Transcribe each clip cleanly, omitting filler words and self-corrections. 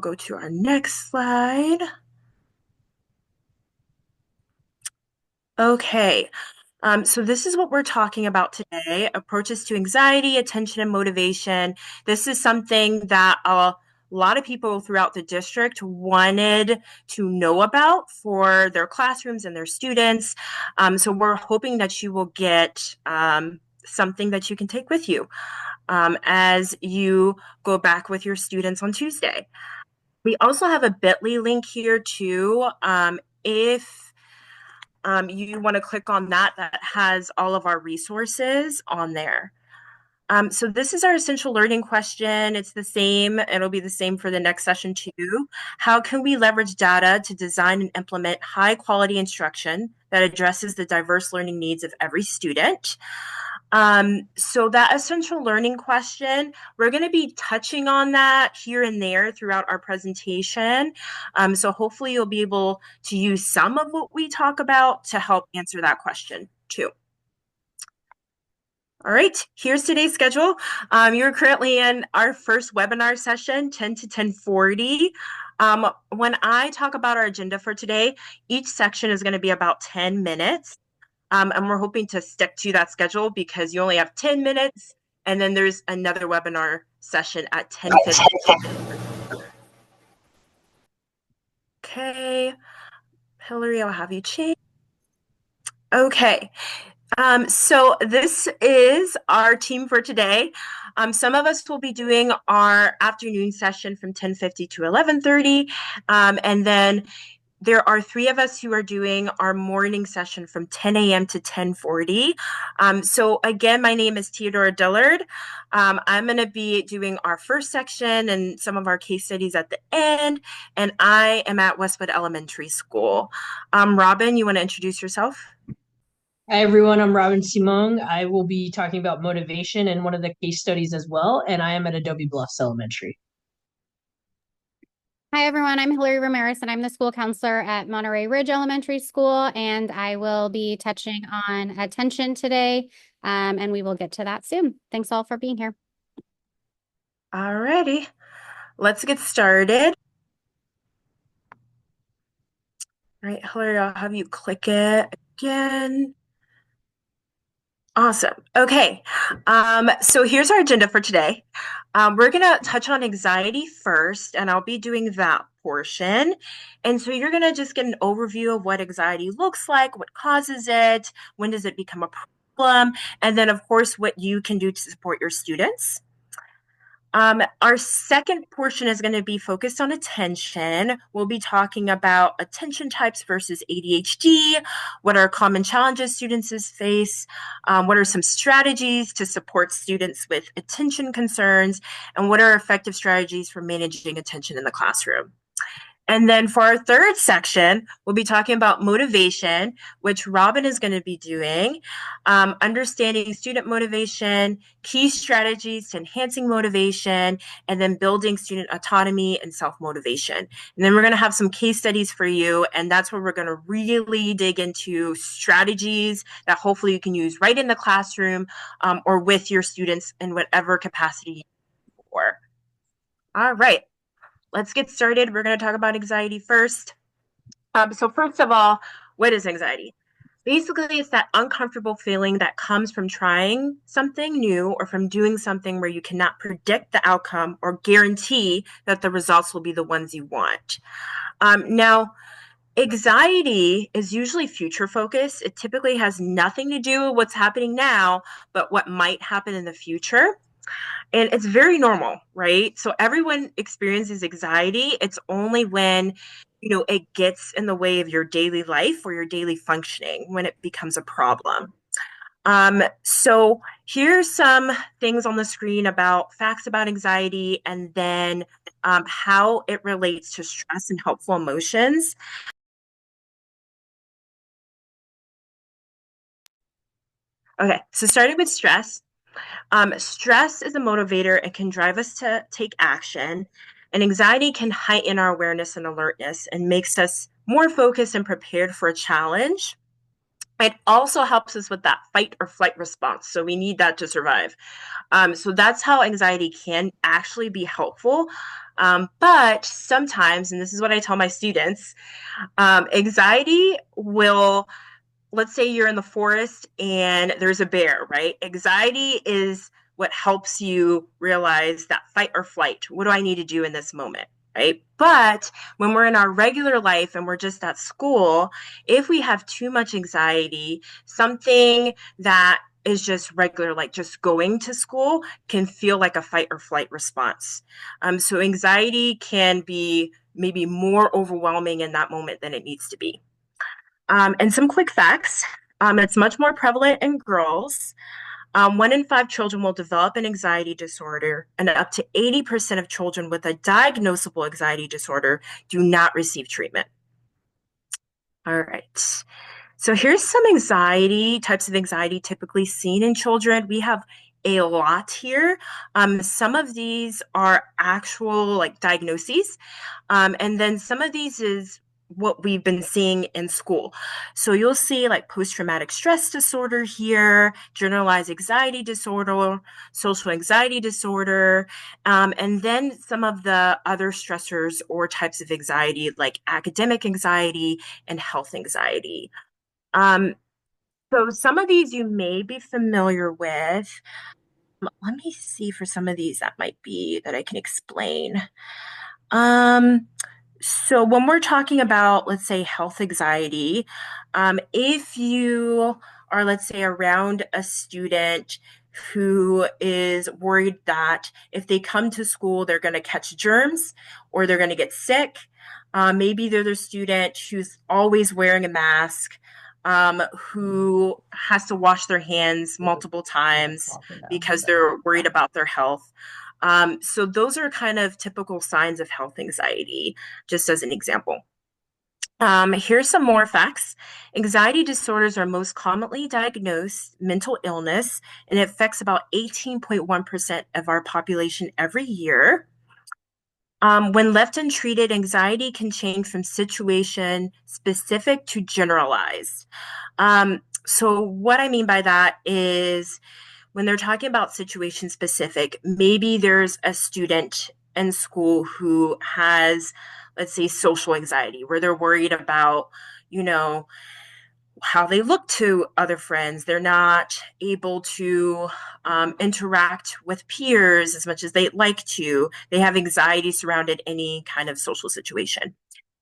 go to our next slide. Okay, so this is what we're talking about today, approaches to anxiety, attention, and motivation. This is something that a lot of people throughout the district wanted to know about for their classrooms and their students. So we're hoping that you will get something that you can take with you as you go back with your students on Tuesday. We also have a bit.ly link here too. If you want to click on that, that has all of our resources on there. So this is our essential learning question. It's the same. It'll be the same for the next session too. How can we leverage data to design and implement high quality instruction that addresses the diverse learning needs of every student? So that essential learning question, we're going to be touching on that here and there throughout our presentation. So hopefully you'll be able to use some of what we talk about to help answer that question too. All right, here's today's schedule. You're currently in our first webinar session, 10 to 10:40. When I talk about our agenda for today, each section is going to be about 10 minutes. And we're hoping to stick to that schedule because you only have 10 minutes, and then there's another webinar session at 10:50. Okay, Hillary, I'll have you change. Okay, so this is our team for today. Some of us will be doing our afternoon session from 10:50 to 11:30, and then there are 3 of us who are doing our morning session from 10 a.m. to 10:40. So again, my name is Theodora Dillard. I'm going to be doing our first section and some of our case studies at the end, and I am at Westwood Elementary School. Robin, you want to introduce yourself? Hi everyone, I'm Robin Simong. I will be talking about motivation in one of the case studies as well, and I am at Adobe Bluffs Elementary. Hi, everyone. I'm Hillary Ramirez, and I'm the school counselor at Monterey Ridge Elementary School, and I will be touching on attention today, and we will get to that soon. Thanks all for being here. All righty, let's get started. All right, Hillary, I'll have you click it again. Awesome. Okay. So here's our agenda for today. We're going to touch on anxiety first, and I'll be doing that portion. And so you're going to just get an overview of what anxiety looks like, what causes it, when does it become a problem, and then, of course, what you can do to support your students. Our second portion is going to be focused on attention. We'll be talking about attention types versus ADHD, what are common challenges students face, what are some strategies to support students with attention concerns, and what are effective strategies for managing attention in the classroom. And then for our third section, we'll be talking about motivation, which Robin is going to be doing, understanding student motivation, key strategies to enhancing motivation, and then building student autonomy and self-motivation. And then we're going to have some case studies for you, and that's where we're going to really dig into strategies that hopefully you can use right in the classroom or with your students in whatever capacity you're for. All right. Let's get started. We're going to talk about anxiety first. So first of all, what is anxiety? Basically, it's that uncomfortable feeling that comes from trying something new or from doing something where you cannot predict the outcome or guarantee that the results will be the ones you want. Now, anxiety is usually future focused. It typically has nothing to do with what's happening now, but what might happen in the future. And it's very normal, right? So everyone experiences anxiety. It's only when, it gets in the way of your daily life or your daily functioning when it becomes a problem. So here's some things on the screen about facts about anxiety and then how it relates to stress and helpful emotions. Okay, so starting with stress. Stress is a motivator and can drive us to take action, and anxiety can heighten our awareness and alertness and makes us more focused and prepared for a challenge. It also helps us with that fight or flight response. So we need that to survive. So that's how anxiety can actually be helpful. But sometimes, and this is what I tell my students, anxiety will, let's say you're in the forest and there's a bear, right? Anxiety is what helps you realize that fight or flight. What do I need to do in this moment? Right. But when we're in our regular life and we're just at school, if we have too much anxiety, something that is just regular, like just going to school, can feel like a fight or flight response. So anxiety can be maybe more overwhelming in that moment than it needs to be. And some quick facts. It's much more prevalent in girls. 1 in 5 children will develop an anxiety disorder, and up to 80% of children with a diagnosable anxiety disorder do not receive treatment. All right. So here's some types of anxiety typically seen in children. We have a lot here. Some of these are actual like diagnoses, and then some of these is what we've been seeing in school. So you'll see like post-traumatic stress disorder here, generalized anxiety disorder, social anxiety disorder, and then some of the other stressors or types of anxiety like academic anxiety and health anxiety. So some of these you may be familiar with. Let me see for some of these that might be that I can explain. So when we're talking about, let's say, health anxiety, if you are, let's say, around a student who is worried that if they come to school, they're going to catch germs or they're going to get sick, maybe they're the student who's always wearing a mask, who has to wash their hands multiple times because they're worried about their health. So those are kind of typical signs of health anxiety, just as an example. Here's some more facts. Anxiety disorders are most commonly diagnosed mental illness, and it affects about 18.1% of our population every year. When left untreated, anxiety can change from situation specific to generalized. So what I mean by that is when they're talking about situation specific, maybe there's a student in school who has, let's say, social anxiety, where they're worried about, how they look to other friends. They're not able to interact with peers as much as they'd like to. They have anxiety surrounded any kind of social situation.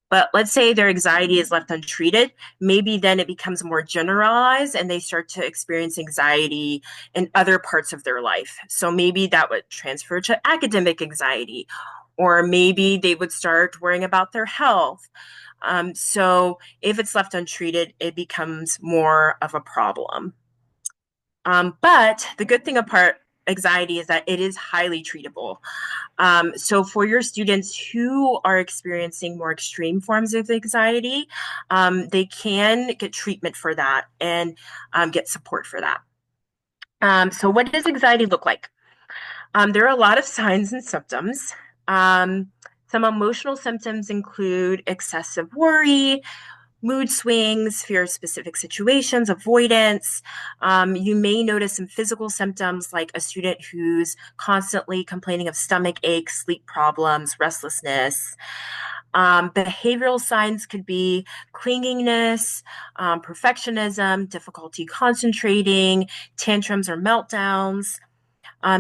But let's say their anxiety is left untreated, maybe then it becomes more generalized and they start to experience anxiety in other parts of their life. So maybe that would transfer to academic anxiety, or maybe they would start worrying about their health. So if it's left untreated, it becomes more of a problem. But the good thing about anxiety is that it is highly treatable. So for your students who are experiencing more extreme forms of anxiety, they can get treatment for that and get support for that. So what does anxiety look like? There are a lot of signs and symptoms. Some emotional symptoms include excessive worry, mood swings, fear of specific situations, avoidance. You may notice some physical symptoms like a student who's constantly complaining of stomach aches, sleep problems, restlessness. Behavioral signs could be clinginess, perfectionism, difficulty concentrating, tantrums or meltdowns.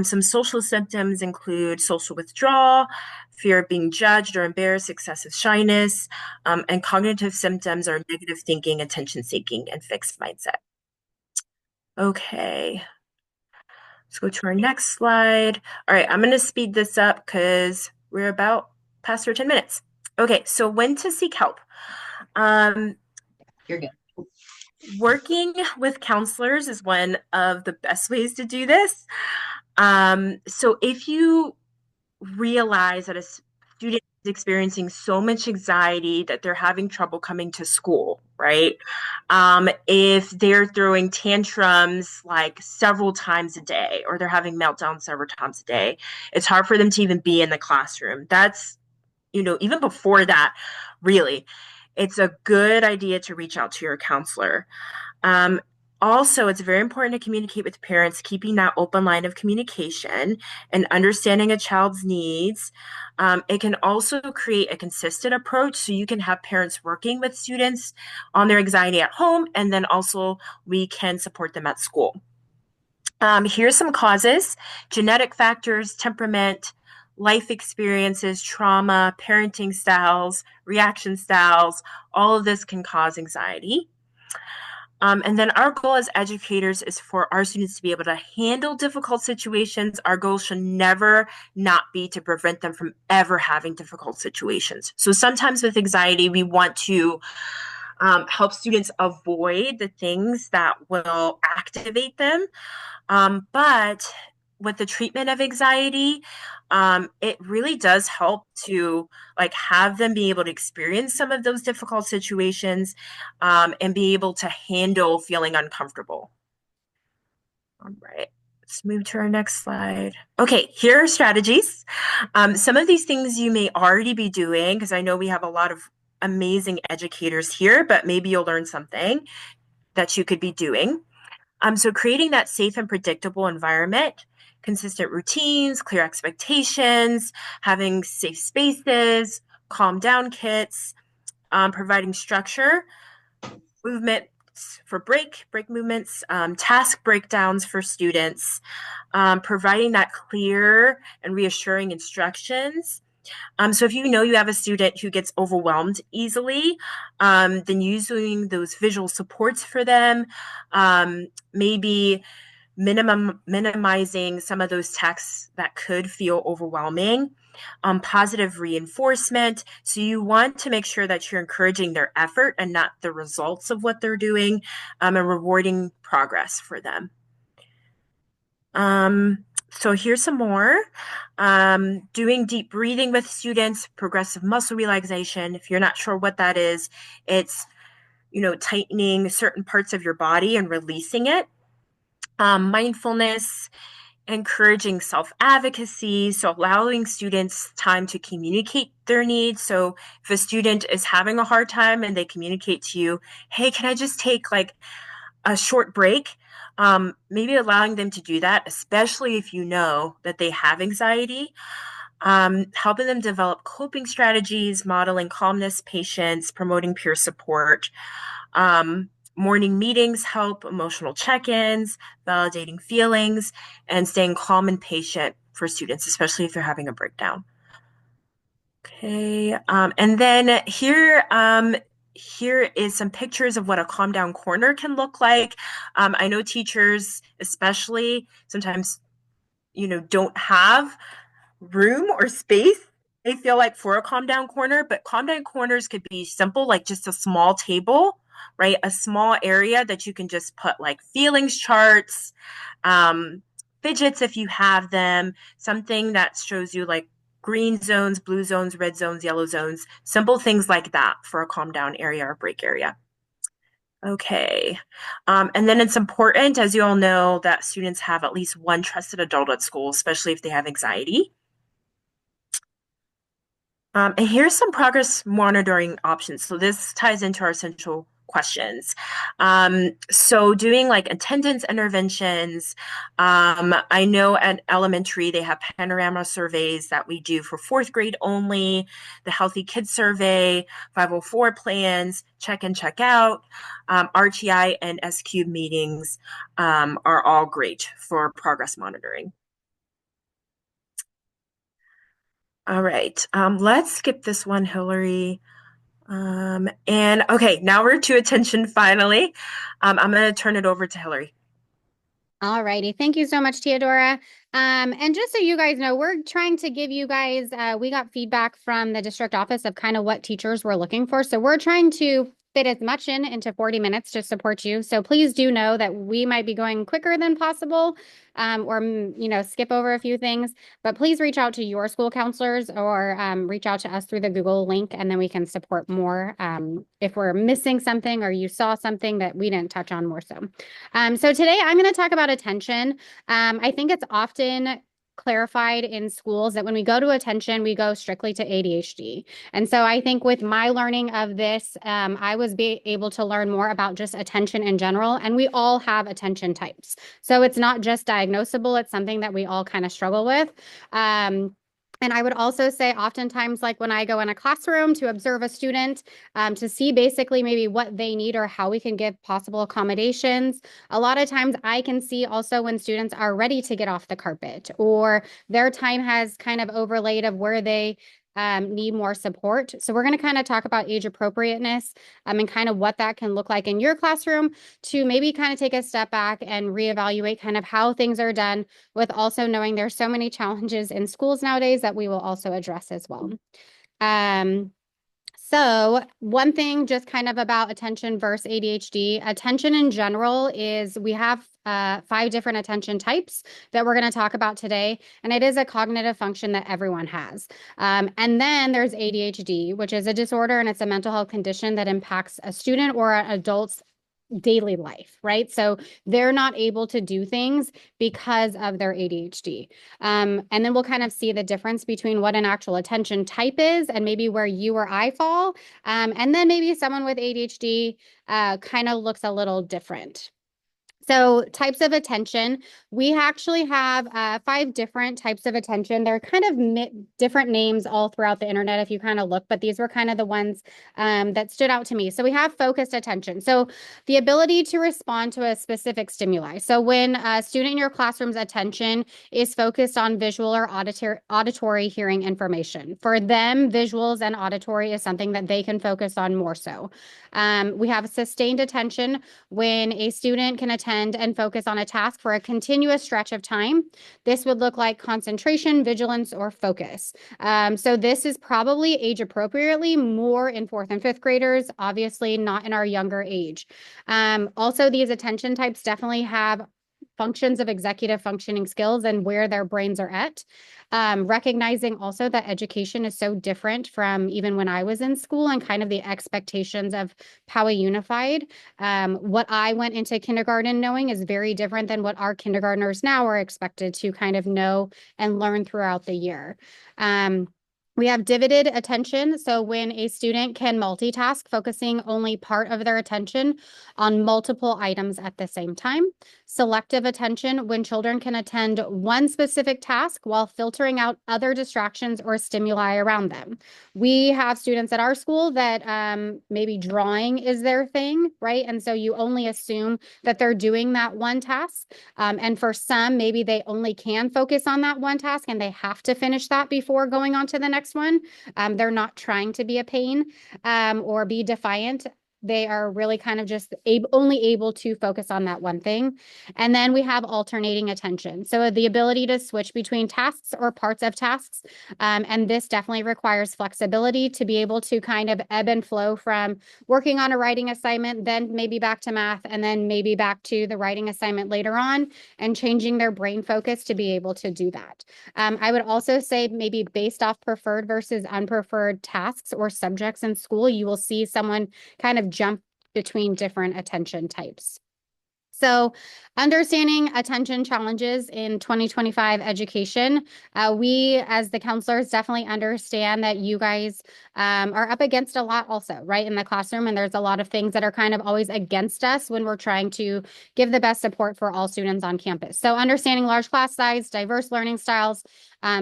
Some social symptoms include social withdrawal, fear of being judged or embarrassed, excessive shyness, and cognitive symptoms are negative thinking, attention seeking, and fixed mindset. Okay, let's go to our next slide. All right, I'm going to speed this up because we're about past our 10 minutes. Okay, so when to seek help. You're good. Working with counselors is one of the best ways to do this. So if you realize that a student is experiencing so much anxiety that they're having trouble coming to school, right? If they're throwing tantrums like several times a day, or they're having meltdowns several times a day, it's hard for them to even be in the classroom. That's, even before that, really, it's a good idea to reach out to your counselor. Also, it's very important to communicate with parents, keeping that open line of communication and understanding a child's needs. It can also create a consistent approach so you can have parents working with students on their anxiety at home, and then also we can support them at school. Here's some causes: genetic factors, temperament, life experiences, trauma, parenting styles, reaction styles. All of this can cause anxiety. And then our goal as educators is for our students to be able to handle difficult situations. Our goal should never not be to prevent them from ever having difficult situations. So sometimes with anxiety, we want to help students avoid the things that will activate them. But with the treatment of anxiety, it really does help to like have them be able to experience some of those difficult situations and be able to handle feeling uncomfortable. All right, let's move to our next slide. Okay, here are strategies. Some of these things you may already be doing, because I know we have a lot of amazing educators here, but maybe you'll learn something that you could be doing. So creating that safe and predictable environment, consistent routines, clear expectations, having safe spaces, calm down kits, providing structure, movements for break movements, task breakdowns for students, providing that clear and reassuring instructions. So if you know you have a student who gets overwhelmed easily, then using those visual supports for them, maybe minimizing some of those texts that could feel overwhelming, positive reinforcement. So you want to make sure that you're encouraging their effort and not the results of what they're doing, and rewarding progress for them. So here's some more. Doing deep breathing with students, progressive muscle relaxation. If you're not sure what that is, it's, tightening certain parts of your body and releasing it. Mindfulness, encouraging self-advocacy, so allowing students time to communicate their needs. So if a student is having a hard time and they communicate to you, hey, can I just take like a short break? Maybe allowing them to do that, especially if you know that they have anxiety, helping them develop coping strategies, modeling calmness, patience, promoting peer support. Morning meetings help, emotional check-ins, validating feelings, and staying calm and patient for students, especially if they're having a breakdown. Okay, and then here is some pictures of what a calm down corner can look like. I know teachers especially sometimes, don't have room or space, they feel like, for a calm down corner, but calm down corners could be simple, like just a small table, right? A small area that you can just put like feelings charts, fidgets if you have them, something that shows you like green zones, blue zones, red zones, yellow zones, simple things like that for a calm down area or break area. Okay. And then it's important, as you all know, that students have at least one trusted adult at school, especially if they have anxiety. And here's some progress monitoring options. So this ties into our essential questions. So doing like attendance interventions. I know at elementary, they have panorama surveys that we do for fourth grade only, the Healthy Kids Survey, 504 plans, check in, check out, RTI and SQ meetings are all great for progress monitoring. All right, let's skip this one, Hillary. And okay, now we're to attention finally. I'm going to turn it over to Hillary. All righty. Thank you so much, Teodora. And just so you guys know, we're trying to give you guys, we got feedback from the district office of kind of what teachers were looking for. So we're trying to fit as much into 40 minutes to support you. So please do know that we might be going quicker than possible, or, skip over a few things, but please reach out to your school counselors or reach out to us through the Google link, and then we can support more if we're missing something or you saw something that we didn't touch on more so. So today I'm going to talk about attention. I think it's often clarified in schools that when we go to attention, we go strictly to ADHD. And so I think with my learning of this, I was able to learn more about just attention in general. And we all have attention types. So it's not just diagnosable, it's something that we all kind of struggle with. And I would also say oftentimes, like when I go in a classroom to observe a student, to see basically maybe what they need or how we can give possible accommodations. A lot of times I can see also when students are ready to get off the carpet or their time has kind of overlaid of where they need more support. So we're going to kind of talk about age appropriateness and kind of what that can look like in your classroom to maybe kind of take a step back and reevaluate kind of how things are done, with also knowing there's so many challenges in schools nowadays that we will also address as well. So one thing just kind of about attention versus ADHD, attention in general is we have 5 different attention types that we're going to talk about today. And it is a cognitive function that everyone has. And then there's ADHD, which is a disorder and it's a mental health condition that impacts a student or an adult's daily life, right? So they're not able to do things because of their ADHD. And then we'll kind of see the difference between what an actual attention type is and maybe where you or I fall. And then maybe someone with ADHD kind of looks a little different. So types of attention, we actually have 5 different types of attention. They're kind of different names all throughout the internet if you kind of look, but these were kind of the ones that stood out to me. So we have focused attention. So the ability to respond to a specific stimuli. So when a student in your classroom's attention is focused on visual or auditory hearing information. For them, visuals and auditory is something that they can focus on more so. We have sustained attention when a student can attend and focus on a task for a continuous stretch of time. This would look like concentration, vigilance, or focus. So this is probably age appropriately more in 4th and 5th graders, obviously not in our younger age. Also, these attention types definitely have functions of executive functioning skills and where their brains are at. Recognizing also that education is so different from even when I was in school and kind of the expectations of Poway Unified. What I went into kindergarten knowing is very different than what our kindergartners now are expected to kind of know and learn throughout the year. We have divided attention. So when a student can multitask, focusing only part of their attention on multiple items at the same time. Selective attention, when children can attend one specific task while filtering out other distractions or stimuli around them. We have students at our school that maybe drawing is their thing, right? And so you only assume that they're doing that one task. And for some, maybe they only can focus on that one task and they have to finish that before going on to the next one. They're not trying to be a pain or be defiant. They are really kind of just only able to focus on that one thing. And then we have alternating attention. So the ability to switch between tasks or parts of tasks. And this definitely requires flexibility to be able to kind of ebb and flow from working on a writing assignment, then maybe back to math, and then maybe back to the writing assignment later on, and changing their brain focus to be able to do that. I would also say maybe based off preferred versus unpreferred tasks or subjects in school, you will see someone kind of jump between different attention types. So understanding attention challenges in 2025 education, we as the counselors definitely understand that you guys are up against a lot also, right, in the classroom. And there's a lot of things that are kind of always against us when we're trying to give the best support for all students on campus. So understanding large class size, diverse learning styles,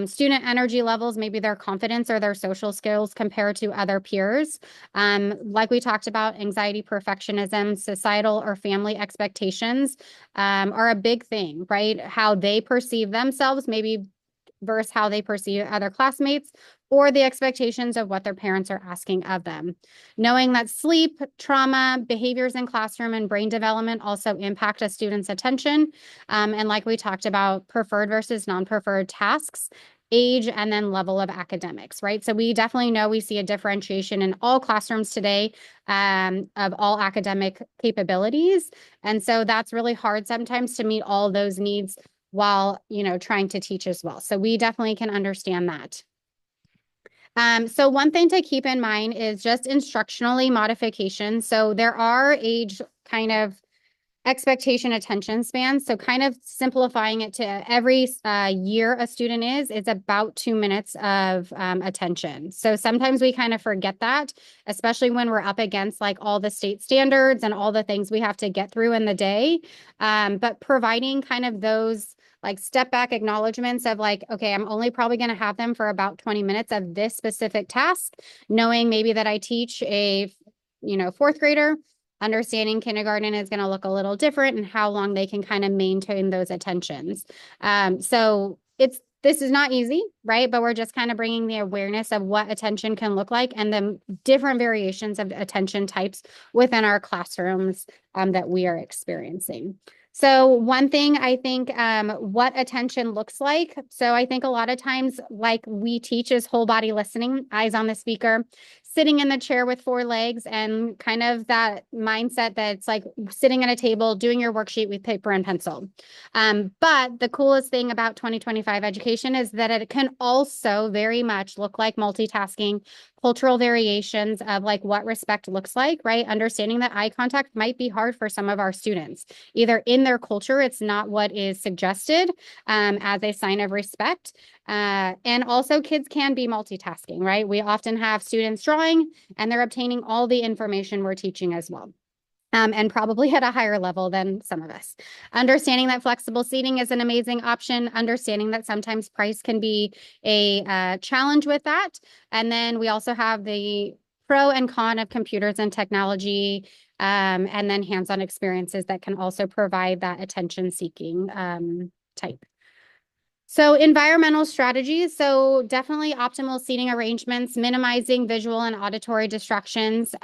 student energy levels, maybe their confidence or their social skills compared to other peers. Like we talked about, anxiety, perfectionism, societal or family expectations are a big thing, right? How they perceive themselves, maybe versus how they perceive other classmates, or the expectations of what their parents are asking of them. Knowing that sleep, trauma, behaviors in classroom, and brain development also impact a student's attention. And like we talked about, preferred versus non-preferred tasks, age, and then level of academics, right? So we definitely know we see a differentiation in all classrooms today of all academic capabilities. And so that's really hard sometimes to meet all those needs while, trying to teach as well. So we definitely can understand that. So one thing to keep in mind is just instructionally modification. So there are age kind of expectation attention span. So kind of simplifying it to every year a student is about 2 minutes of attention. So sometimes we kind of forget that, especially when we're up against like all the state standards and all the things we have to get through in the day. But providing kind of those like step back acknowledgements of like, okay, I'm only probably going to have them for about 20 minutes of this specific task, knowing maybe that I teach a, fourth grader. Understanding kindergarten is going to look a little different and how long they can kind of maintain those attentions. So this is not easy, right? But we're just kind of bringing the awareness of what attention can look like and the different variations of attention types within our classrooms that we are experiencing. So one thing I think what attention looks like. So I think a lot of times like we teach is whole body listening, eyes on the speaker, sitting in the chair with 4 legs and kind of that mindset that's like sitting at a table, doing your worksheet with paper and pencil. But the coolest thing about 2025 education is that it can also very much look like multitasking, cultural variations of like what respect looks like, right? Understanding that eye contact might be hard for some of our students. Either in their culture, it's not what is suggested as a sign of respect. And also kids can be multitasking, right? We often have students drawing and they're obtaining all the information we're teaching as well. And probably at a higher level than some of us. Understanding that flexible seating is an amazing option, understanding that sometimes price can be a challenge with that. And then we also have the pro and con of computers and technology, and then hands-on experiences that can also provide that attention-seeking type. So environmental strategies, so definitely optimal seating arrangements, minimizing visual and auditory distractions,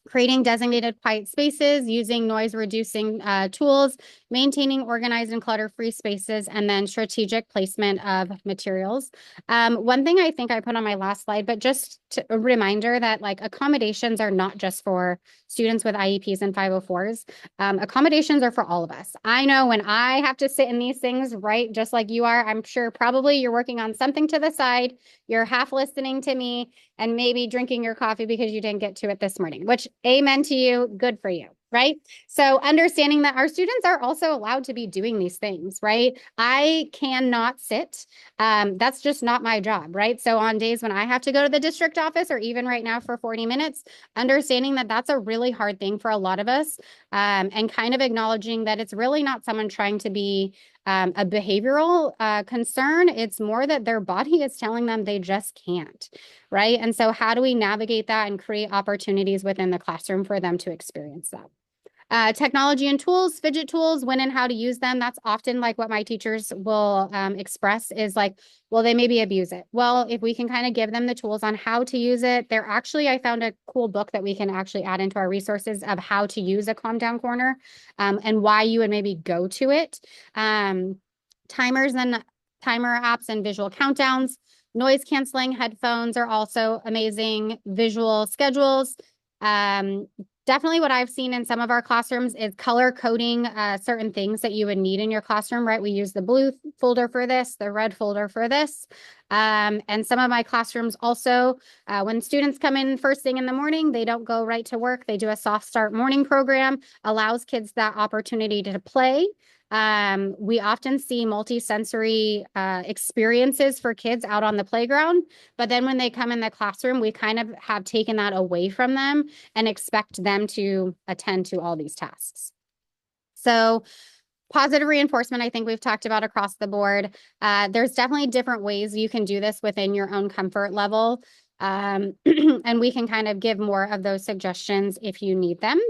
creating designated quiet spaces, using noise reducing tools, maintaining organized and clutter-free spaces, and then strategic placement of materials. One thing I think I put on my last slide, but just a reminder that like accommodations are not just for students with IEPs and 504s. Accommodations are for all of us. I know when I have to sit in these things, right, just like you are, I'm sure probably you're working on something to the side, you're half listening to me, and maybe drinking your coffee because you didn't get to it this morning, which amen to you, good for you, right? So understanding that our students are also allowed to be doing these things, right? I cannot sit. That's just not my job, right? So on days when I have to go to the district office or even right now for 40 minutes, understanding that that's a really hard thing for a lot of us, and kind of acknowledging that it's really not someone trying to be a behavioral concern. It's more that their body is telling them they just can't, right? And so how do we navigate that and create opportunities within the classroom for them to experience that? Technology and tools, fidget tools, when and how to use them. That's often like what my teachers will express is like, well, they maybe abuse it. Well, if we can kind of give them the tools on how to use it, I found a cool book that we can actually add into our resources of how to use a calm down corner and why you would maybe go to it. Timers and timer apps and visual countdowns. Noise canceling headphones are also amazing. Visual schedules. Definitely what I've seen in some of our classrooms is color coding certain things that you would need in your classroom, right? We use the blue folder for this, the red folder for this. And some of my classrooms also, when students come in first thing in the morning, they don't go right to work. They do a soft start morning program, allows kids that opportunity to play. We often see multi-sensory experiences for kids out on the playground, but then when they come in the classroom, we kind of have taken that away from them and expect them to attend to all these tasks. So positive reinforcement, I think we've talked about across the board. There's definitely different ways you can do this within your own comfort level. And we can kind of give more of those suggestions if you need them.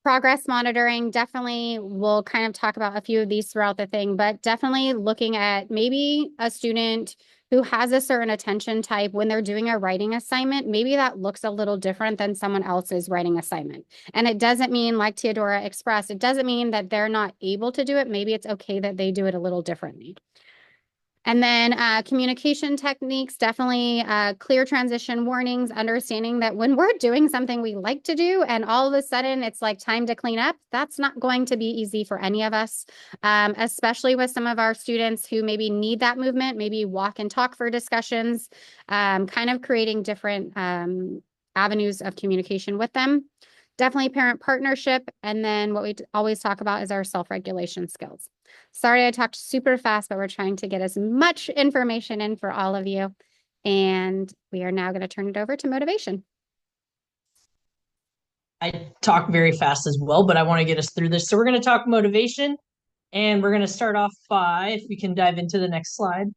Progress monitoring, definitely we'll kind of talk about a few of these throughout the thing, but definitely looking at maybe a student who has a certain attention type when they're doing a writing assignment, maybe that looks a little different than someone else's writing assignment. And it doesn't mean, like Teodora expressed, it doesn't mean that they're not able to do it. Maybe it's okay that they do it a little differently. And then communication techniques, definitely clear transition warnings, understanding that when we're doing something we like to do and all of a sudden it's like time to clean up, that's not going to be easy for any of us, especially with some of our students who maybe need that movement, maybe walk and talk for discussions, kind of creating different avenues of communication with them. definitely parent partnership. And then what we always talk about is our self-regulation skills. Sorry, I talked super fast, but we're trying to get as much information in for all of you. And we are now going to turn it over to motivation. I talk very fast as well, but I want to get us through this. So we're going to talk motivation, and we're going to start off by, if we can dive into the next slide.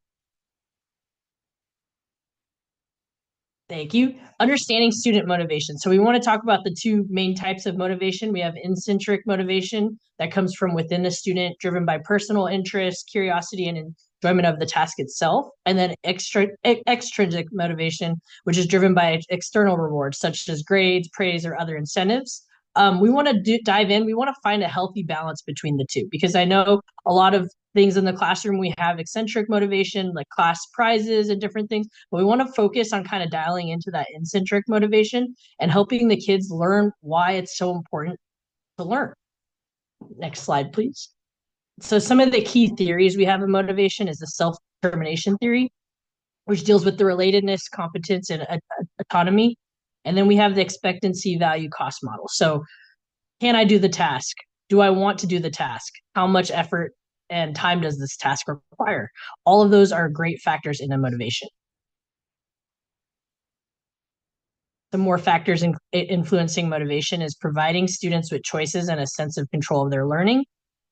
Thank you. Understanding student motivation. So we want to talk about the two main types of motivation. We have intrinsic motivation that comes from within the student, driven by personal interest, curiosity, and enjoyment of the task itself. And then extrinsic motivation, which is driven by external rewards, such as grades, praise, or other incentives. We want to dive in. We want to find a healthy balance between the two, because I know a lot of things in the classroom, we have eccentric motivation, like class prizes and different things, but we want to focus on kind of dialing into that intrinsic motivation and helping the kids learn why it's so important to learn. Next slide, please. So some of the key theories we have in motivation is the self-determination theory, which deals with the relatedness, competence, and autonomy. And then we have the expectancy value cost model. So can I do the task? Do I want to do the task? How much effort and time does this task require? All of those are great factors in the motivation. Some more factors influencing motivation is providing students with choices and a sense of control of their learning,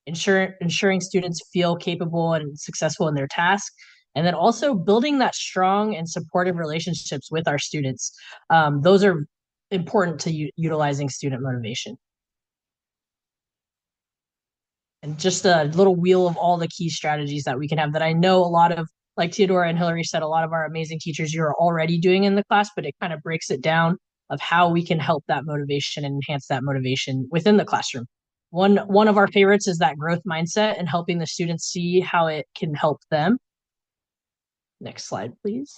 ensuring students feel capable and successful in their task, and then also building that strong and supportive relationships with our students. Those are important to utilizing student motivation. And just a little wheel of all the key strategies that we can have that I know a lot of, like Theodora and Hillary said, a lot of our amazing teachers you are already doing in the class, but it kind of breaks it down of how we can help that motivation and enhance that motivation within the classroom. One of our favorites is that growth mindset and helping the students see how it can help them. Next slide, please.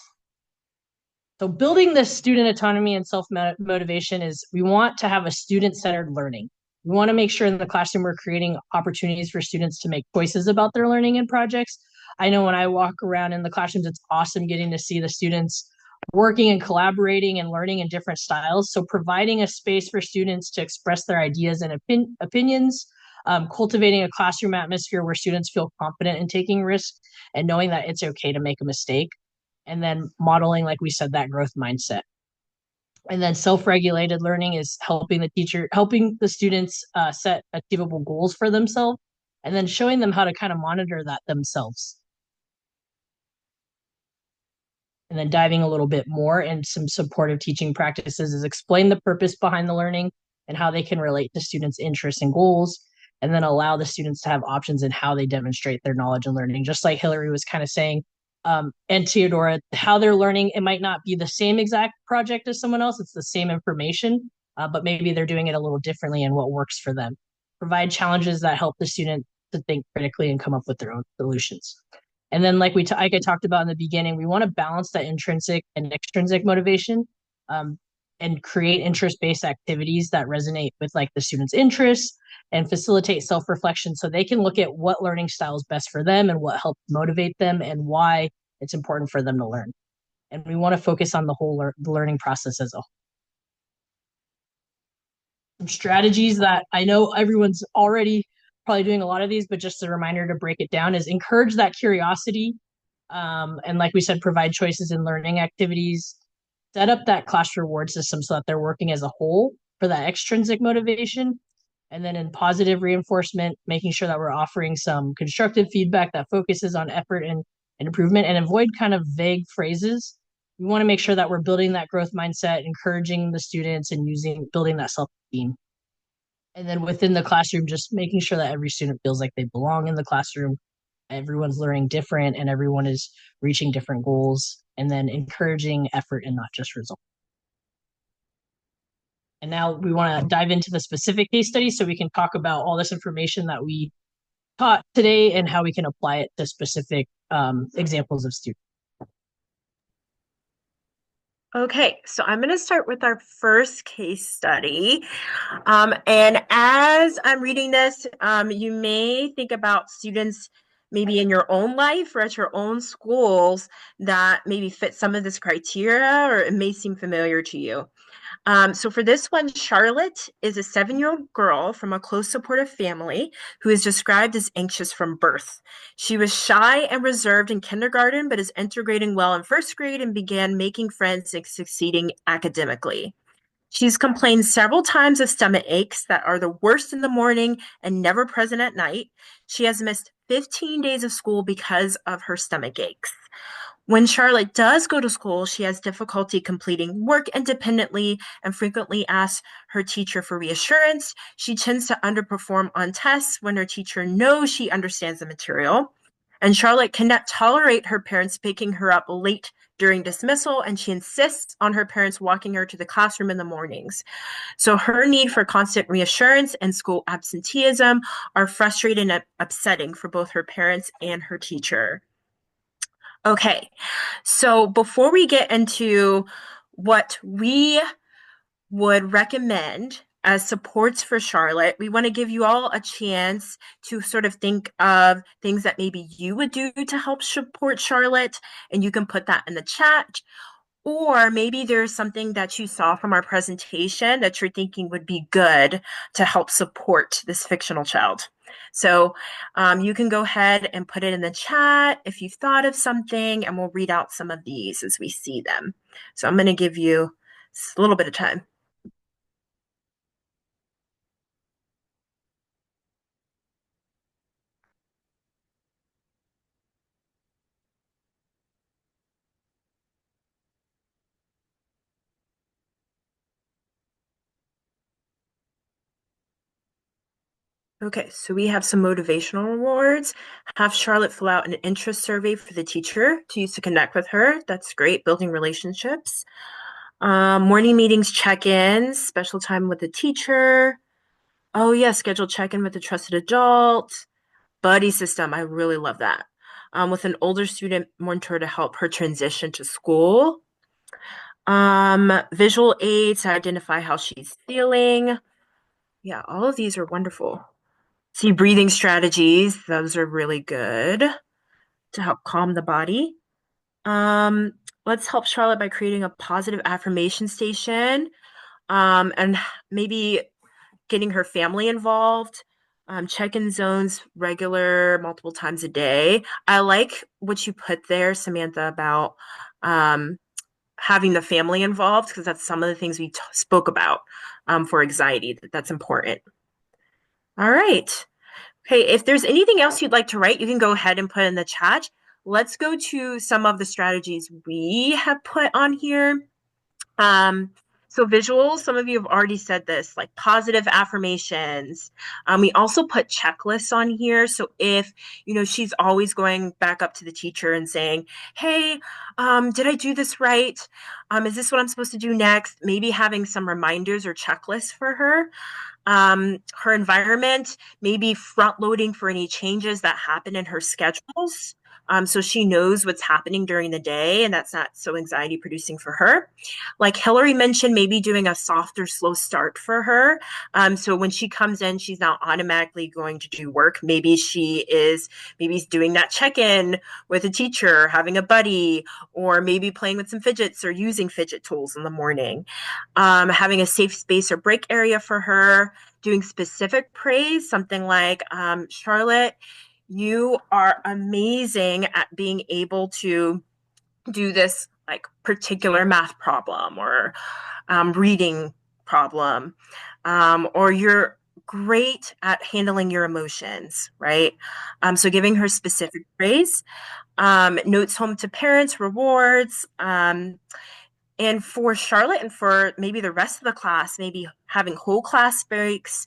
So building this student autonomy and self-motivation is, we want to have a student-centered learning. We want to make sure in the classroom we're creating opportunities for students to make choices about their learning and projects. I know when I walk around in the classrooms, it's awesome getting to see the students working and collaborating and learning in different styles. So providing a space for students to express their ideas and opinions, cultivating a classroom atmosphere where students feel confident in taking risks and knowing that it's okay to make a mistake. And then modeling, like we said, that growth mindset. And then self-regulated learning is helping the students set achievable goals for themselves, and then showing them how to kind of monitor that themselves. And then diving a little bit more into some supportive teaching practices is explain the purpose behind the learning and how they can relate to students' interests and goals, and then allow the students to have options in how they demonstrate their knowledge and learning. Just like Hillary was kind of saying, and Theodora, how they're learning, it might not be the same exact project as someone else. It's the same information, but maybe they're doing it a little differently and what works for them. Provide challenges that help the student to think critically and come up with their own solutions. And then like I talked about in the beginning, we want to balance that intrinsic and extrinsic motivation, and create interest-based activities that resonate with like the student's interests and facilitate self-reflection so they can look at what learning style is best for them and what helps motivate them and why it's important for them to learn. And we want to focus on the whole learning process as a whole. Some strategies that I know everyone's already probably doing a lot of these, but just a reminder to break it down is encourage that curiosity. And like we said, provide choices in learning activities, set up that class reward system so that they're working as a whole for that extrinsic motivation. And then in positive reinforcement, making sure that we're offering some constructive feedback that focuses on effort and improvement, and avoid kind of vague phrases. We want to make sure that we're building that growth mindset, encouraging the students and building that self-esteem. And then within the classroom, just making sure that every student feels like they belong in the classroom. Everyone's learning different and everyone is reaching different goals, and then encouraging effort and not just results. And now we want to dive into the specific case study so we can talk about all this information that we taught today and how we can apply it to specific examples of students. Okay, so I'm going to start with our first case study. And as I'm reading this, you may think about students maybe in your own life or at your own schools that maybe fit some of this criteria, or it may seem familiar to you. So for this one, Charlotte is a 7-year-old girl from a close supportive family who is described as anxious from birth. She was shy and reserved in kindergarten, but is integrating well in first grade and began making friends and succeeding academically. She's complained several times of stomach aches that are the worst in the morning and never present at night. She has missed 15 days of school because of her stomach aches. When Charlotte does go to school, she has difficulty completing work independently and frequently asks her teacher for reassurance. She tends to underperform on tests when her teacher knows she understands the material. And Charlotte cannot tolerate her parents picking her up late during dismissal, and she insists on her parents walking her to the classroom in the mornings. So her need for constant reassurance and school absenteeism are frustrating and upsetting for both her parents and her teacher. Okay, so before we get into what we would recommend as supports for Charlotte, we want to give you all a chance to sort of think of things that maybe you would do to help support Charlotte, and you can put that in the chat. Or maybe there's something that you saw from our presentation that you're thinking would be good to help support this fictional child. So you can go ahead and put it in the chat if you've thought of something, and we'll read out some of these as we see them. So I'm going to give you a little bit of time. Okay, so we have some motivational awards. Have Charlotte fill out an interest survey for the teacher to use to connect with her. That's great, building relationships. Morning meetings, check-ins, special time with the teacher. Oh yeah, scheduled check-in with a trusted adult. Buddy system, I really love that. With an older student mentor to help her transition to school. Visual aids to identify how she's feeling. Yeah, all of these are wonderful. See, breathing strategies, those are really good to help calm the body. Let's help Charlotte by creating a positive affirmation station, and maybe getting her family involved. Check-in zones regular, multiple times a day. I like what you put there, Samantha, about having the family involved, because that's some of the things we spoke about for anxiety. That's important. All right. Okay, if there's anything else you'd like to write, you can go ahead and put in the chat. Let's go to some of the strategies we have put on here. So visuals, some of you have already said this, like positive affirmations. We also put checklists on here. So if, she's always going back up to the teacher and saying, hey, did I do this right? Is this what I'm supposed to do next? Maybe having some reminders or checklists for her. Her environment, maybe front loading for any changes that happen in her schedules. So she knows what's happening during the day, and that's not so anxiety producing for her. Like Hillary mentioned, maybe doing a softer, slow start for her. So when she comes in, she's not automatically going to do work. Maybe she's doing that check-in with a teacher, having a buddy, or maybe playing with some fidgets or using fidget tools in the morning. Having a safe space or break area for her, doing specific praise, something like, Charlotte, you are amazing at being able to do this like particular math problem or reading problem, or you're great at handling your emotions, right? So giving her specific praise, notes home to parents, rewards, and for Charlotte and for maybe the rest of the class, maybe having whole class breaks,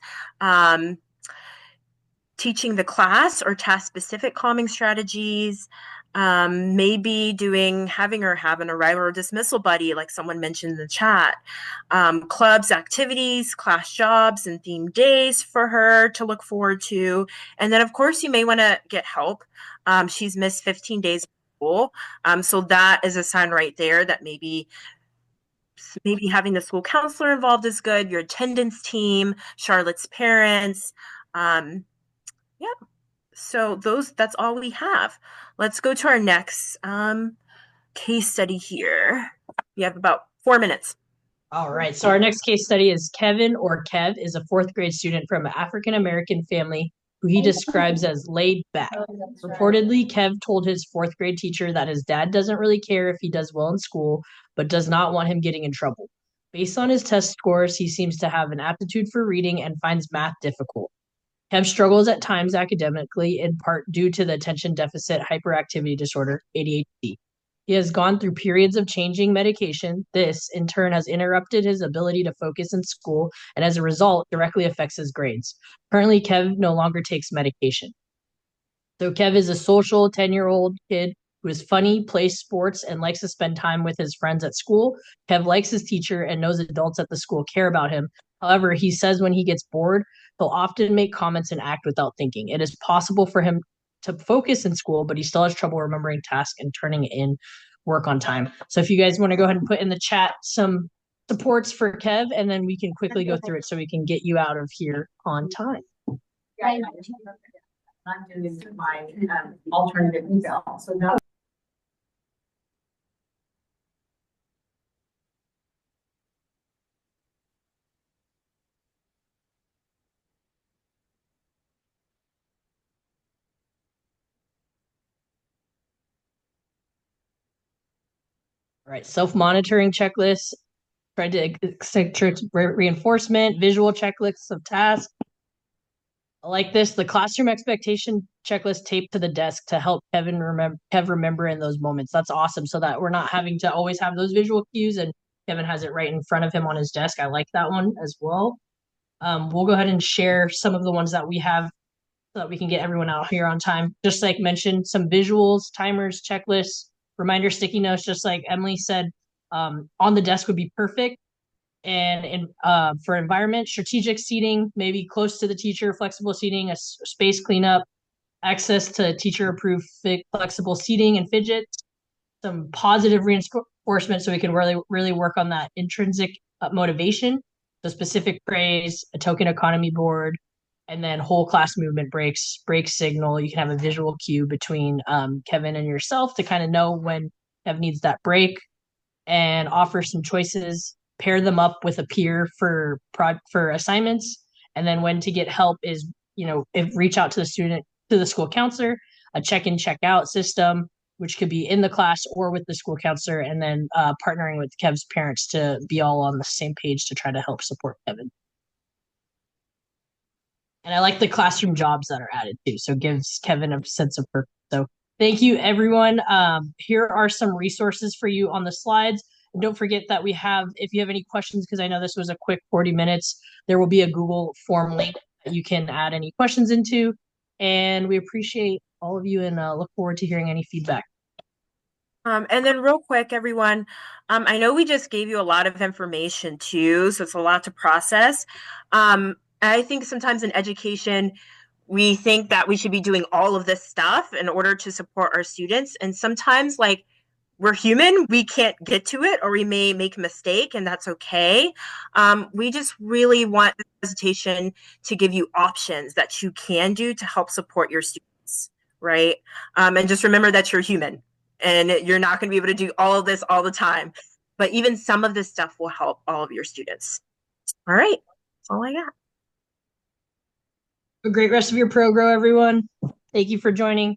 teaching the class or task-specific calming strategies, maybe having her have an arrival or dismissal buddy, like someone mentioned in the chat, clubs, activities, class jobs, and themed days for her to look forward to. And then, of course, you may want to get help. She's missed 15 days of school, so that is a sign right there that maybe having the school counselor involved is good, your attendance team, Charlotte's parents. Yeah. So that's all we have. Let's go to our next case study here. We have about 4 minutes. All right. So our next case study is Kevin, or Kev, is a fourth grade student from an African American family who he describes as laid back. Reportedly, Kev told his fourth grade teacher that his dad doesn't really care if he does well in school, but does not want him getting in trouble. Based on his test scores, he seems to have an aptitude for reading and finds math difficult. Kev struggles at times academically, in part due to the attention deficit hyperactivity disorder, ADHD. He has gone through periods of changing medication. This, in turn, has interrupted his ability to focus in school and, as a result, directly affects his grades. Currently, Kev no longer takes medication. So, Kev is a social 10-year-old kid who is funny, plays sports, and likes to spend time with his friends at school. Kev likes his teacher and knows adults at the school care about him. However, he says when he gets bored, he'll often make comments and act without thinking. It is possible for him to focus in school, but he still has trouble remembering tasks and turning in work on time. So if you guys want to go ahead and put in the chat some supports for Kev, and then we can quickly go through it so we can get you out of here on time. I'm doing my alternative email. So now. All right, self-monitoring checklists, tried to eccentric reinforcement, visual checklists of tasks. I like this, the classroom expectation checklist taped to the desk to help Kev remember in those moments. That's awesome, so that we're not having to always have those visual cues, and Kevin has it right in front of him on his desk. I like that one as well. We'll go ahead and share some of the ones that we have so that we can get everyone out here on time. Just like mentioned, some visuals, timers, checklists, reminder sticky notes, just like Emily said, on the desk would be perfect. And for environment, strategic seating, maybe close to the teacher, flexible seating, a space cleanup, access to teacher approved flexible seating and fidgets, some positive reinforcement so we can really work on that intrinsic motivation. So specific praise, a token economy board, and then whole class movement breaks, break signal. You can have a visual cue between Kevin and yourself to kind of know when Kev needs that break, and offer some choices, pair them up with a peer for assignments, and then when to get help is, if reach out to the student, to the school counselor, a check-in check-out system, which could be in the class or with the school counselor, and then partnering with Kev's parents to be all on the same page to try to help support Kevin. And I like the classroom jobs that are added too, so it gives Kevin a sense of purpose. So thank you, everyone. Here are some resources for you on the slides. And don't forget that we have, if you have any questions, because I know this was a quick 40 minutes, there will be a Google form link that you can add any questions into. And we appreciate all of you and look forward to hearing any feedback. And then real quick, everyone, I know we just gave you a lot of information too, so it's a lot to process. I think sometimes in education, we think that we should be doing all of this stuff in order to support our students. And sometimes, like, we're human, we can't get to it, or we may make a mistake, and that's okay. We just really want the presentation to give you options that you can do to help support your students, right? And just remember that you're human and you're not going to be able to do all of this all the time. But even some of this stuff will help all of your students. All right, that's all I got. A great rest of your ProGrow, everyone. Thank you for joining.